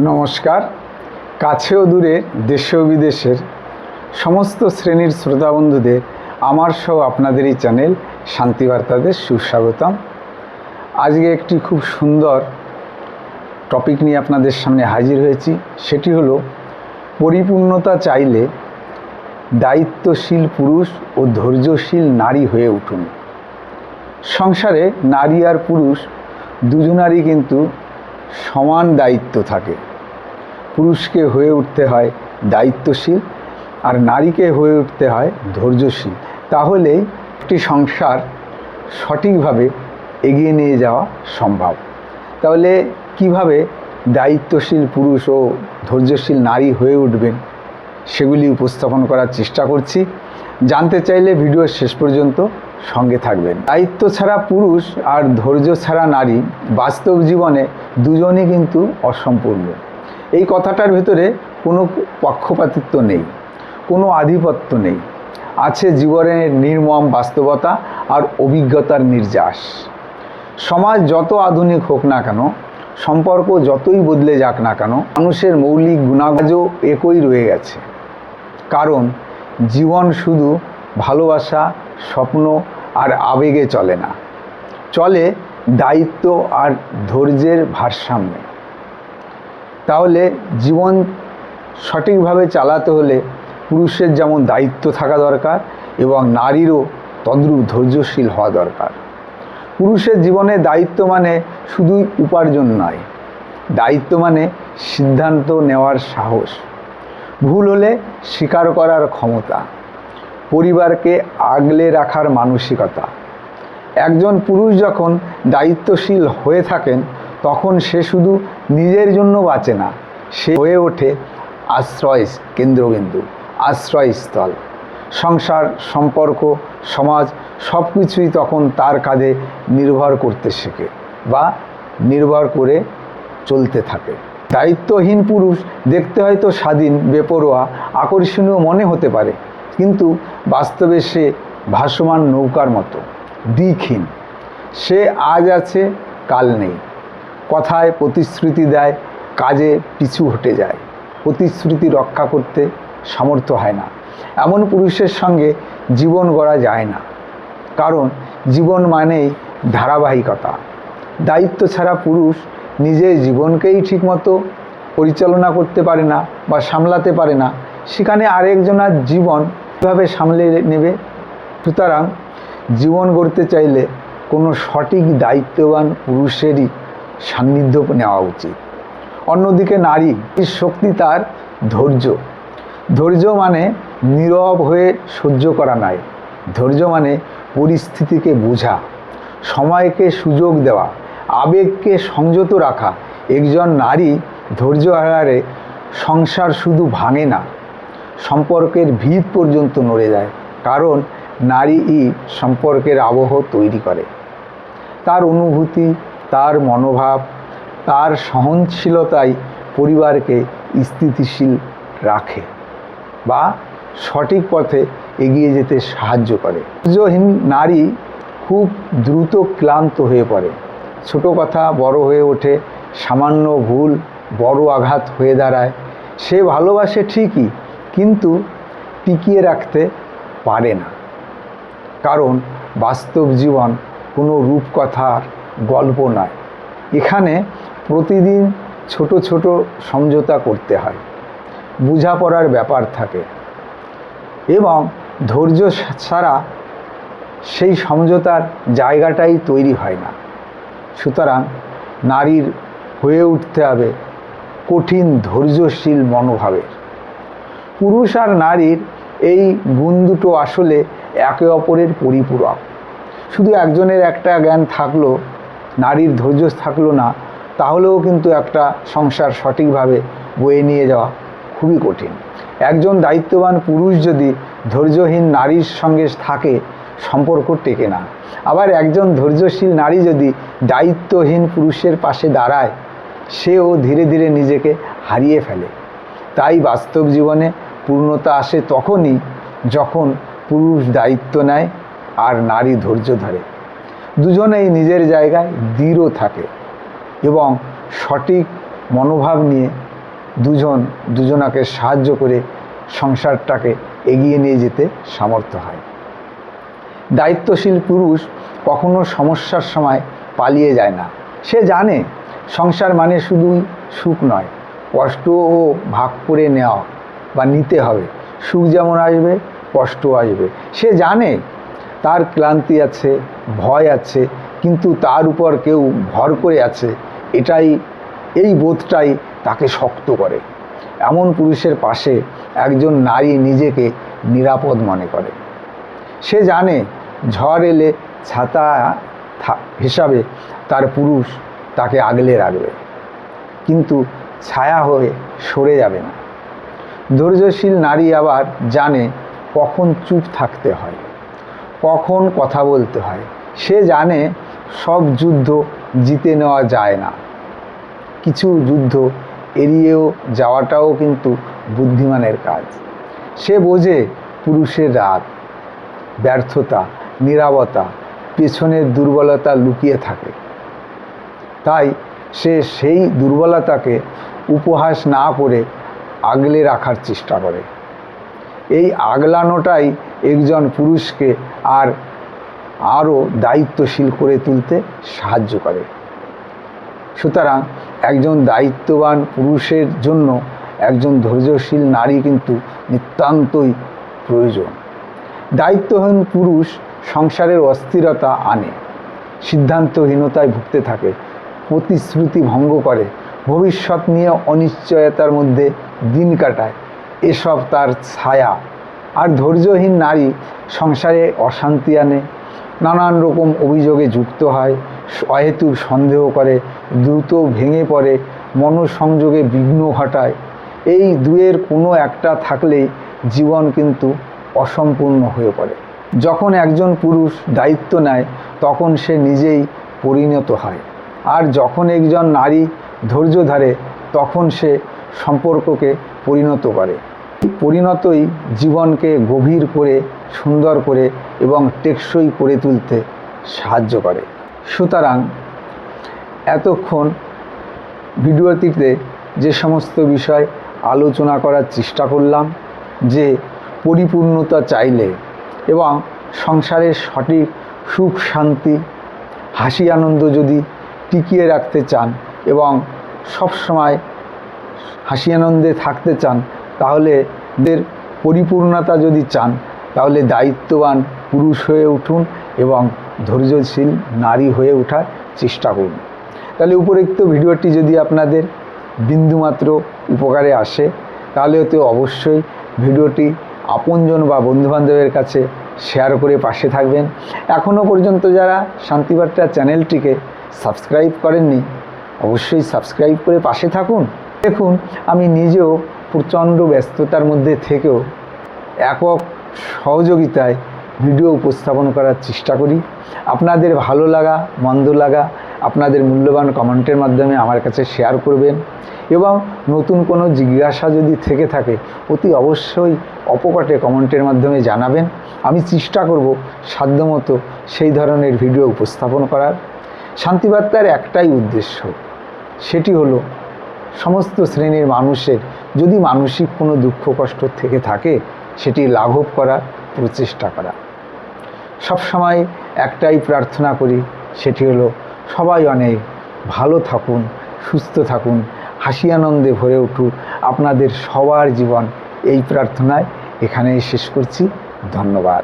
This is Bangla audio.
নমস্কার। কাছে ও দূরে, দেশে ও বিদেশের সমস্ত শ্রেণীর শ্রোতা বন্ধুদের আমার সহ আপনাদের এই চ্যানেল শান্তিবার্তাতে সুস্বাগতম। আজকে একটি খুব সুন্দর টপিক নিয়ে আপনাদের সামনে হাজির হয়েছি। সেটি হলো পরিপূর্ণতা চাইলে দায়িত্বশীল পুরুষ ও ধৈর্যশীল নারী হয়ে উঠুন। সংসারে নারী আর পুরুষ দুজনারই কিন্তু সমান দায়িত্ব থাকে। পুরুষকে হয়ে উঠতে হয় দায়িত্বশীল আর নারীকে হয়ে উঠতে হয় ধৈর্যশীল। তাহলেই একটি সংসার সঠিকভাবে এগিয়ে নিয়ে যাওয়া সম্ভব। তাহলে কিভাবে দায়িত্বশীল পুরুষ ও ধৈর্যশীল নারী হয়ে উঠবেন সেগুলি উপস্থাপন করার চেষ্টা করছি। জানতে চাইলে ভিডিওর শেষ পর্যন্ত সঙ্গে থাকবেন। দায়িত্ব ছাড়া পুরুষ আর ধৈর্য ছাড়া নারী বাস্তব জীবনে দুজনই কিন্তু অসম্পূর্ণ। এই কথাটার ভেতরে কোনো পক্ষপাতিত্ব নেই, কোনো আধিপত্য নেই। আছে জীবনের নির্মম বাস্তবতা আর অভিজ্ঞতার নির্যাস। সমাজ যত আধুনিক হোক না কেন, সম্পর্ক যতই বদলে যাক না কেন, মানুষের মৌলিক গুণাগুণও একই রয়ে গেছে। কারণ জীবন শুধু ভালোবাসা, স্বপ্ন আর আবেগে চলে না, চলে দায়িত্ব আর ধৈর্যের ভারসাম্যে। তাহলে জীবন সঠিকভাবে চালাতে হলে পুরুষের যেমন দায়িত্ব থাকা দরকার এবং নারীরও তদ্রূপ ধৈর্যশীল হওয়া দরকার। পুরুষের জীবনে দায়িত্ব মানে শুধুই উপার্জন নয়, দায়িত্ব মানে সিদ্ধান্ত নেওয়ার সাহস, ভুল হলে স্বীকার করার ক্ষমতা, পরিবারকে আগলে রাখার মানসিকতা। একজন পুরুষ যখন দায়িত্বশীল হয়ে থাকেন তখন সে শুধু নিজের জন্য বাঁচে না, সে হয়ে ওঠে আশ্রয় কেন্দ্রবিন্দু, আশ্রয়স্থল। সংসার, সম্পর্ক, সমাজ সব কিছুই তখন তার কাঁধে নির্ভর করতে শেখে বা নির্ভর করে চলতে থাকে। দায়িত্বহীন পুরুষ দেখতে হয়তো স্বাধীন, বেপরোয়া, আকর্ষণীয় মনে হতে পারে, কিন্তু বাস্তবে সে ভাসমান নৌকার মতো, দিকহীন। সে আজ আছে, কাল নেই। কথায় প্রতিশ্রুতি দেয়, কাজে পিছু হটে যায়, প্রতিশ্রুতি রক্ষা করতে সামর্থ্য হয় না। এমন পুরুষের সঙ্গে জীবন গড়া যায় না, কারণ জীবন মানেই ধারাবাহিকতা। দায়িত্ব ছাড়া পুরুষ নিজের জীবনকেই ঠিকমতো পরিচালনা করতে পারে না বা সামলাতে পারে না, সেখানে আরেকজনের জীবন কীভাবে সামলে নেবে? সুতরাং জীবন গড়তে চাইলে কোনো সঠিক দায়িত্ববান পুরুষেরই সান্নিধ্য নেওয়া উচিত। অন্যদিকে নারীর শক্তি তার ধৈর্য। ধৈর্য মানে নীরব হয়ে সহ্য করা নয়, ধৈর্য মানে পরিস্থিতিকে বোঝা, সময়কে সুযোগ দেওয়া, আবেগকে সংযত রাখা। একজন নারী ধৈর্য হারালে সংসার শুধু ভাঙে না, সম্পর্কের ভিত পর্যন্ত নড়ে যায়। কারণ নারীই সম্পর্কের আবহ তৈরি করে। তার অনুভূতি, তার মনোভাব, তার সহনশীলতাই পরিবারকে স্থিতিশীল রাখে বা সঠিক পথে এগিয়ে যেতে সাহায্য করে। ধৈর্যহীন নারী খুব দ্রুত ক্লান্ত হয়ে পড়ে, ছোট কথা বড় হয়ে ওঠে, সামান্য ভুল বড় আঘাত হয়ে দাঁড়ায়। সে ভালোবাসে ঠিকই, কিন্তু টিকিয়ে রাখতে পারে না। কারণ বাস্তব জীবন কোনো রূপকথার গল্প নয়। এখানে প্রতিদিন ছোট ছোট সমঝোতা করতে হয়, বোঝাপড়ার ব্যাপার থাকে এবং ধৈর্য ছাড়া সেই সমঝোতার জায়গাটাই তৈরি হয় না। সুতরাং নারীর হয়ে উঠতে হবে কঠিন ধৈর্যশীল মনোভাবের। পুরুষ আর নারীর এই গুণ দুটো আসলে একে অপরের পরিপূরক। শুধু একজনের একটা জ্ঞান থাকলো, নারীর ধৈর্য থাকলো না, তাহলেও কিন্তু একটা সংসার সঠিকভাবে বয়ে নিয়ে যাওয়া খুবই কঠিন। একজন দায়িত্ববান পুরুষ যদি ধৈর্যহীন নারীর সঙ্গে থাকে, সম্পর্ক টেকে না। আবার একজন ধৈর্যশীল নারী যদি দায়িত্বহীন পুরুষের পাশে দাঁড়ায়, সেও ধীরে ধীরে নিজেকে হারিয়ে ফেলে। তাই বাস্তব জীবনে পূর্ণতা আসে তখনই যখন পুরুষ দায়িত্ব নেয় আর নারী ধৈর্য ধরে। দুজনেই নিজের জায়গায় দৃঢ় থাকে এবং সঠিক মনোভাব নিয়ে দুজনাকে সাহায্য করে সংসারটাকে এগিয়ে নিয়ে যেতে সামর্থ্য হয়। দায়িত্বশীল পুরুষ কখনো সমস্যার সময় পালিয়ে যায় না। সে জানে সংসার মানে শুধুই সুখ নয়, কষ্টও ভাগ করে নেওয়া বা নিতে হবে। সুখ যেমন আসবে, কষ্টও আসবে। সে জানে তার ক্লান্তি আছে, ভয় আছে, কিন্তু তার উপর কেউ ভর করে আছে। এই বোধটাই তাকে শক্ত করে। এমন পুরুষের পাশে একজন নারী নিজেকে নিরাপদ মনে করে। সে জানে ঝড় এলে ছাতা হিসাবে তার পুরুষ তাকে আগলে রাখবে, কিন্তু ছায়া হয়ে সরে যাবে না। ধৈর্যশীল নারী আবার জানে কখন চুপ থাকতে হয়, কখন কথা বলতে হয়। সে জানে সব যুদ্ধ জিতে নেওয়া যায় না, কিছু যুদ্ধ এড়িয়েও যাওয়াটাও কিন্তু বুদ্ধিমানের কাজ। সে বোঝে পুরুষের রাগ, ব্যর্থতা, নীরবতা, পেছনের দুর্বলতা লুকিয়ে থাকে। তাই সে সেই দুর্বলতাকে উপহাস না করে আগলে রাখার চেষ্টা করে। এই আগলানোটাই একজন পুরুষকে আরও দায়িত্বশীল করে তুলতে সাহায্য করে। সুতরাং একজন দায়িত্ববান পুরুষের জন্য একজন ধৈর্যশীল নারী কিন্তু নিতান্তই প্রয়োজন। দায়িত্বহীন পুরুষ সংসারের অস্থিরতা আনে, সিদ্ধান্তহীনতায় ভুগতে থাকে, প্রতিশ্রুতি ভঙ্গ করে, ভবিষ্যৎ নিয়ে অনিশ্চয়তার মধ্যে দিন কাটায়। এসব তার ছায়া। আর ধৈর্যহীন নারী সংসারে অশান্তি আনে, নানান রকম অভিযোগে যুক্ত হয়, অহেতুক সন্দেহ করে, দ্রুত ভেঙে পড়ে, মনোসংযোগে বিঘ্ন ঘটায়। এই দুয়ের কোনো একটা থাকলেই জীবন কিন্তু অসম্পূর্ণ হয়ে পড়ে। যখন একজন পুরুষ দায়িত্ব নেয় তখন সে নিজেই পরিণত হয়, আর যখন একজন নারী ধৈর্য ধরে তখন সে সম্পর্ককে পরিণত করে। পরিণতই জীবনকে গভীর করে, সুন্দর করে এবং টেকসই করে তুলতে সাহায্য করে। সুতরাং এতক্ষণ ভিডিওটিতে যে সমস্ত বিষয় আলোচনা করার চেষ্টা করলাম, যে পরিপূর্ণতা চাইলে এবং সংসারের সঠিক সুখ শান্তি হাসি আনন্দ যদি টিকিয়ে রাখতে চান এবং সবসময় হাসি আনন্দে থাকতে চান, তাহলে এদের পরিপূর্ণতা যদি চান তাহলে দায়িত্ববান পুরুষ হয়ে উঠুন এবং ধৈর্যশীল নারী হয়ে ওঠার চেষ্টা করুন। তাহলে উপরোক্ত ভিডিওটি যদি আপনাদের বিন্দুমাত্র উপকারে আসে তাহলে তো অবশ্যই ভিডিওটি আপনজন বা বন্ধুবান্ধবের কাছে শেয়ার করে পাশে থাকবেন। এখনও পর্যন্ত যারা শান্তিবার্তা চ্যানেলটিকে সাবস্ক্রাইব করেননি অবশ্যই সাবস্ক্রাইব করে পাশে থাকুন। দেখুন, আমি নিজেও প্রচণ্ড ব্যস্ততার মধ্যে থেকেও একক সহযোগিতায় ভিডিও উপস্থাপন করার চেষ্টা করি। আপনাদের ভালো লাগা মন্দ লাগা আপনাদের মূল্যবান কমেন্টের মাধ্যমে আমার কাছে শেয়ার করবেন এবং নতুন কোনো জিজ্ঞাসা যদি থেকে থাকে অতি অবশ্যই অপকটে কমেন্টের মাধ্যমে জানাবেন। আমি চেষ্টা করব সাধ্যমতো সেই ধরনের ভিডিও উপস্থাপন করার। শান্তিবার্তার একটাই উদ্দেশ্য, সেটি হলো সমস্ত শ্রেণীর মানুষের যদি মানসিক কোনো দুঃখ কষ্ট থেকে থাকে সেটি লাঘব করার প্রচেষ্টা করা। সবসময় একটাই প্রার্থনা করি, সেটি হলো সবাই অনেক ভালো থাকুন, সুস্থ থাকুন, হাসি আনন্দে ভরে উঠুক আপনাদের সবার জীবন। এই প্রার্থনায় এখানেই শেষ করছি। ধন্যবাদ।